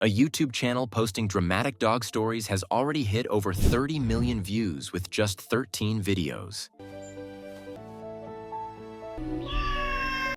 A YouTube channel posting dramatic dog stories has already hit over 30 million views with just 13 videos.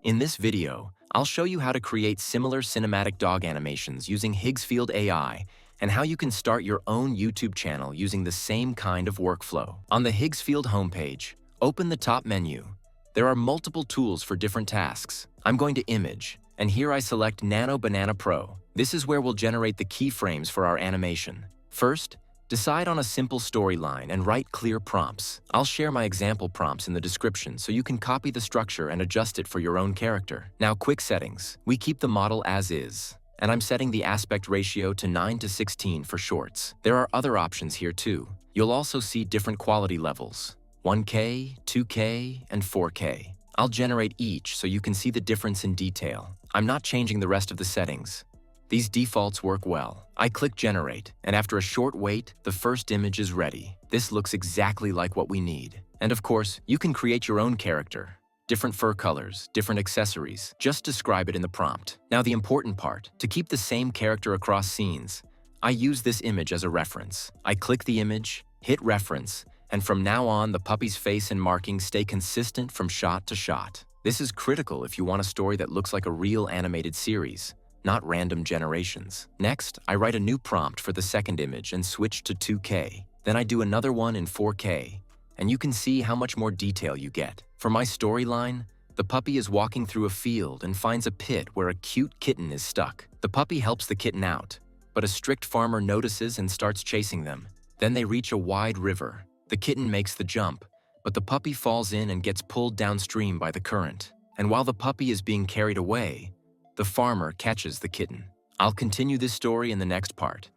In this video, I'll show you how to create similar cinematic dog animations using Higgsfield AI and how you can start your own YouTube channel using the same kind of workflow. On the Higgsfield homepage, open the top menu. There are multiple tools for different tasks. I'm going to Image, and here I select Nano Banana Pro. This is where we'll generate the keyframes for our animation. First, decide on a simple storyline and write clear prompts. I'll share my example prompts in the description so you can copy the structure and adjust it for your own character. Now, quick settings. We keep the model as is, and I'm setting the aspect ratio to 9:16 for shorts. There are other options here too. You'll also see different quality levels: 1K, 2K, and 4K. I'll generate each so you can see the difference in detail. I'm not changing the rest of the settings. These defaults work well. I click Generate, and after a short wait, the first image is ready. This looks exactly like what we need. And of course, you can create your own character. Different fur colors, different accessories. Just describe it in the prompt. Now the important part, to keep the same character across scenes, I use this image as a reference. I click the image, hit Reference, and from now on, the puppy's face and markings stay consistent from shot to shot. This is critical if you want a story that looks like a real animated series, not random generations. Next, I write a new prompt for the second image and switch to 2K. Then I do another one in 4K, and you can see how much more detail you get. For my storyline, the puppy is walking through a field and finds a pit where a cute kitten is stuck. The puppy helps the kitten out, but a strict farmer notices and starts chasing them. Then they reach a wide river. The kitten makes the jump, but the puppy falls in and gets pulled downstream by the current. And while the puppy is being carried away, the farmer catches the kitten. I'll continue this story in the next part,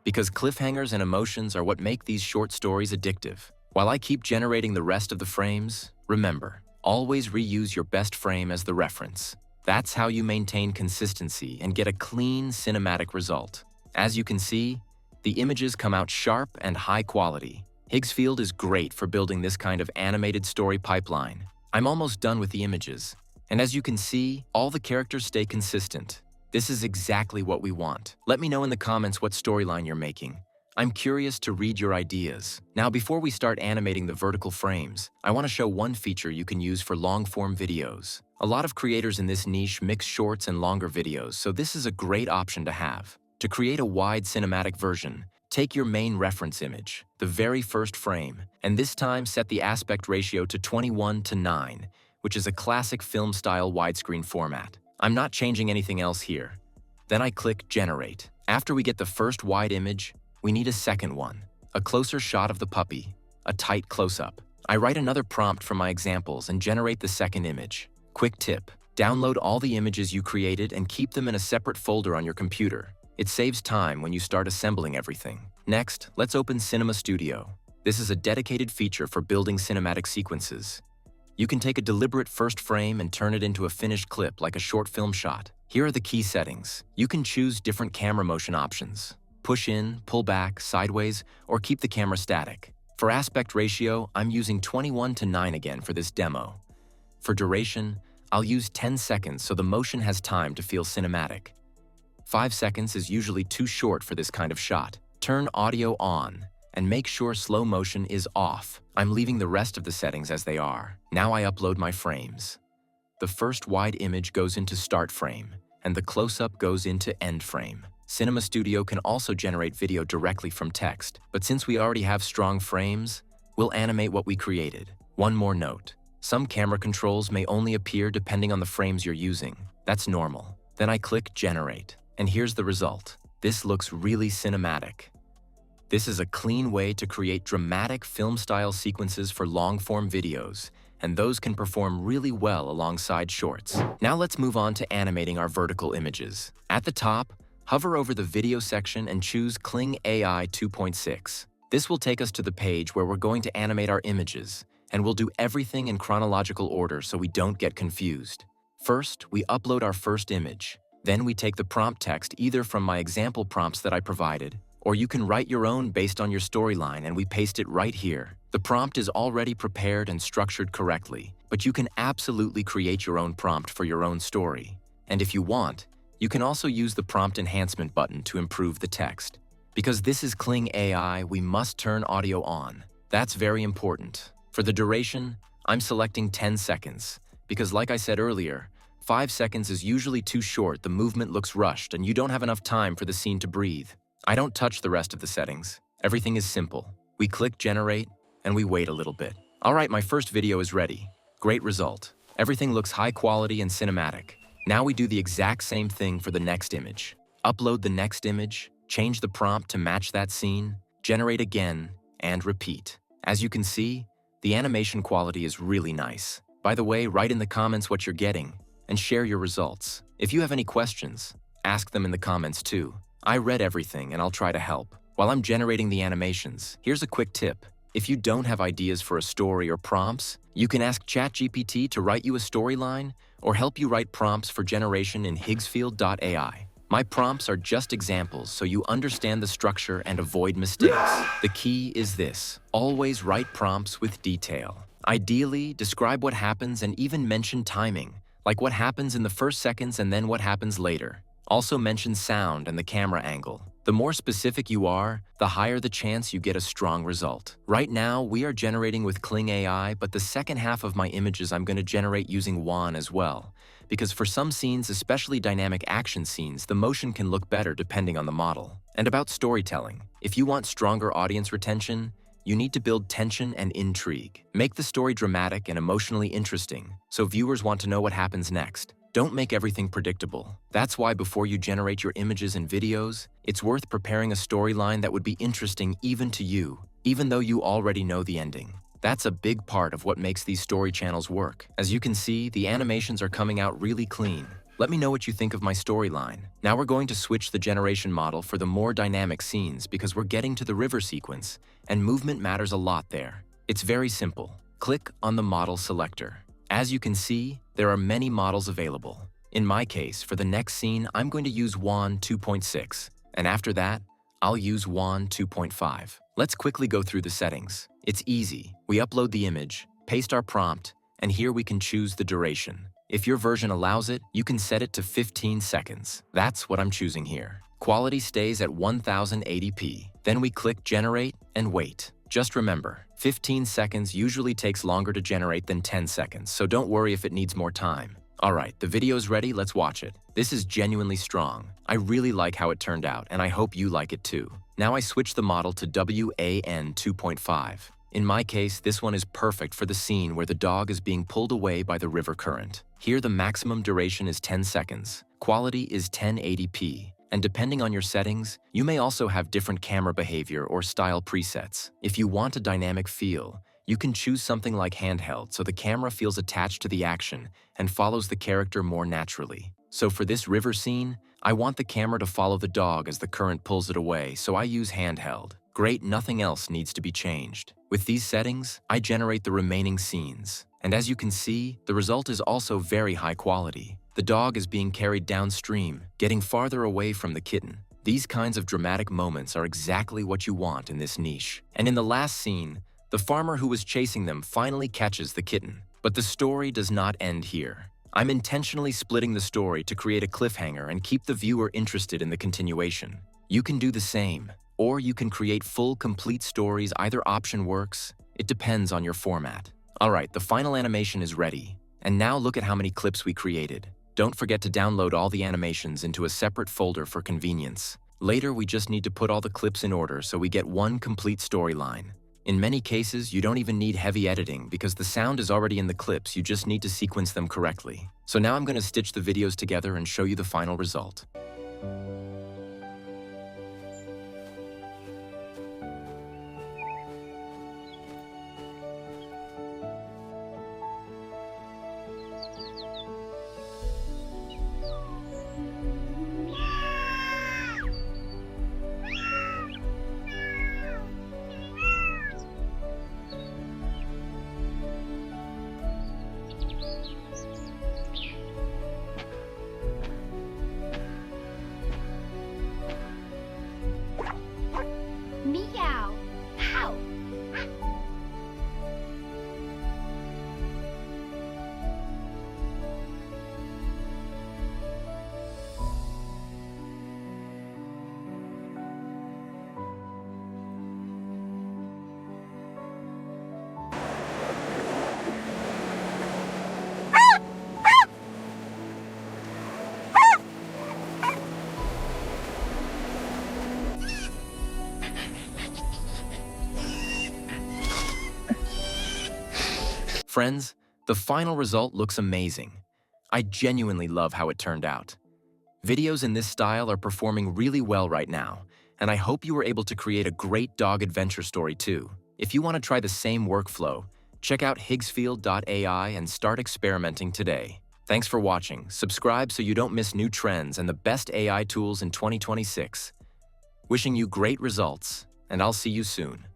because cliffhangers and emotions are what make these short stories addictive. While I keep generating the rest of the frames, remember, always reuse your best frame as the reference. That's how you maintain consistency and get a clean cinematic result. As you can see, the images come out sharp and high quality. Higgsfield is great for building this kind of animated story pipeline. I'm almost done with the images, and as you can see, all the characters stay consistent. This is exactly what we want. Let me know in the comments what storyline you're making. I'm curious to read your ideas. Now, before we start animating the vertical frames, I want to show one feature you can use for long-form videos. A lot of creators in this niche mix shorts and longer videos, so this is a great option to have. To create a wide cinematic version, take your main reference image, the very first frame, and this time set the aspect ratio to 21:9, which is a classic film-style widescreen format. I'm not changing anything else here. Then I click Generate. After we get the first wide image, we need a second one, a closer shot of the puppy, a tight close-up. I write another prompt from my examples and generate the second image. Quick tip: download all the images you created and keep them in a separate folder on your computer. It saves time when you start assembling everything. Next, let's open Cinema Studio. This is a dedicated feature for building cinematic sequences. You can take a deliberate first frame and turn it into a finished clip like a short film shot. Here are the key settings. You can choose different camera motion options: push in, pull back, sideways, or keep the camera static. For aspect ratio, I'm using 21:9 again for this demo. For duration, I'll use 10 seconds so the motion has time to feel cinematic. 5 seconds is usually too short for this kind of shot. Turn audio on and make sure slow motion is off. I'm leaving the rest of the settings as they are. Now I upload my frames. The first wide image goes into start frame, and the close-up goes into end frame. Cinema Studio can also generate video directly from text, but since we already have strong frames, we'll animate what we created. One more note: some camera controls may only appear depending on the frames you're using. That's normal. Then I click Generate. And here's the result. This looks really cinematic. This is a clean way to create dramatic film-style sequences for long-form videos, and those can perform really well alongside shorts. Now let's move on to animating our vertical images. At the top, hover over the video section and choose Kling AI 2.6. This will take us to the page where we're going to animate our images, and we'll do everything in chronological order so we don't get confused. First, we upload our first image. Then we take the prompt text either from my example prompts that I provided, or you can write your own based on your storyline and we paste it right here. The prompt is already prepared and structured correctly, but you can absolutely create your own prompt for your own story. And if you want, You can also use the prompt enhancement button to improve the text. Because this is Kling AI, we must turn audio on. That's very important. For the duration, I'm selecting 10 seconds. Because like I said earlier, 5 seconds is usually too short, the movement looks rushed, and you don't have enough time for the scene to breathe. I don't touch the rest of the settings. Everything is simple. We click generate, and we wait a little bit. Alright, my first video is ready. Great result. Everything looks high quality and cinematic. Now we do the exact same thing for the next image. Upload the next image, change the prompt to match that scene, generate again, and repeat. As you can see, the animation quality is really nice. By the way, write in the comments what you're getting, and share your results. If you have any questions, ask them in the comments too. I read everything and I'll try to help. While I'm generating the animations, here's a quick tip. If you don't have ideas for a story or prompts, you can ask ChatGPT to write you a storyline or help you write prompts for generation in Higgsfield.ai. My prompts are just examples so you understand the structure and avoid mistakes. The key is this: always write prompts with detail. Ideally, describe what happens and even mention timing, like what happens in the first seconds and then what happens later. Also mention sound and the camera angle. The more specific you are, the higher the chance you get a strong result. Right now, we are generating with Kling AI, but the second half of my images I'm going to generate using WAN as well. Because for some scenes, especially dynamic action scenes, the motion can look better depending on the model. And about storytelling, if you want stronger audience retention, you need to build tension and intrigue. Make the story dramatic and emotionally interesting, so viewers want to know what happens next. Don't make everything predictable. That's why before you generate your images and videos, it's worth preparing a storyline that would be interesting even to you, even though you already know the ending. That's a big part of what makes these story channels work. As you can see, the animations are coming out really clean. Let me know what you think of my storyline. Now we're going to switch the generation model for the more dynamic scenes because we're getting to the river sequence, and movement matters a lot there. It's very simple. Click on the model selector. As you can see, there are many models available. In my case, for the next scene, I'm going to use WAN 2.6, and after that, I'll use WAN 2.5. Let's quickly go through the settings. It's easy. We upload the image, paste our prompt, and here we can choose the duration. If your version allows it, you can set it to 15 seconds. That's what I'm choosing here. Quality stays at 1080p. Then we click generate and wait. Just remember, 15 seconds usually takes longer to generate than 10 seconds, so don't worry if it needs more time. Alright, the video's ready, let's watch it. This is genuinely strong. I really like how it turned out, and I hope you like it too. Now I switch the model to WAN 2.5. In my case, this one is perfect for the scene where the dog is being pulled away by the river current. Here the maximum duration is 10 seconds. Quality is 1080p. And depending on your settings, you may also have different camera behavior or style presets. If you want a dynamic feel, you can choose something like handheld so the camera feels attached to the action and follows the character more naturally. So for this river scene, I want the camera to follow the dog as the current pulls it away, so I use handheld. Great, nothing else needs to be changed. With these settings, I generate the remaining scenes. And as you can see, the result is also very high quality. The dog is being carried downstream, getting farther away from the kitten. These kinds of dramatic moments are exactly what you want in this niche. And in the last scene, the farmer who was chasing them finally catches the kitten. But the story does not end here. I'm intentionally splitting the story to create a cliffhanger and keep the viewer interested in the continuation. You can do the same, or you can create full, complete stories. Either option works. It depends on your format. Alright, the final animation is ready. And now look at how many clips we created. Don't forget to download all the animations into a separate folder for convenience. Later, we just need to put all the clips in order so we get one complete storyline. In many cases, you don't even need heavy editing because the sound is already in the clips, you just need to sequence them correctly. So now I'm going to stitch the videos together and show you the final result. Friends, the final result looks amazing. I genuinely love how it turned out. Videos in this style are performing really well right now, and I hope you were able to create a great dog adventure story too. If you want to try the same workflow, check out Higgsfield.ai and start experimenting today. Thanks for watching. Subscribe so you don't miss new trends and the best AI tools in 2026. Wishing you great results, and I'll see you soon.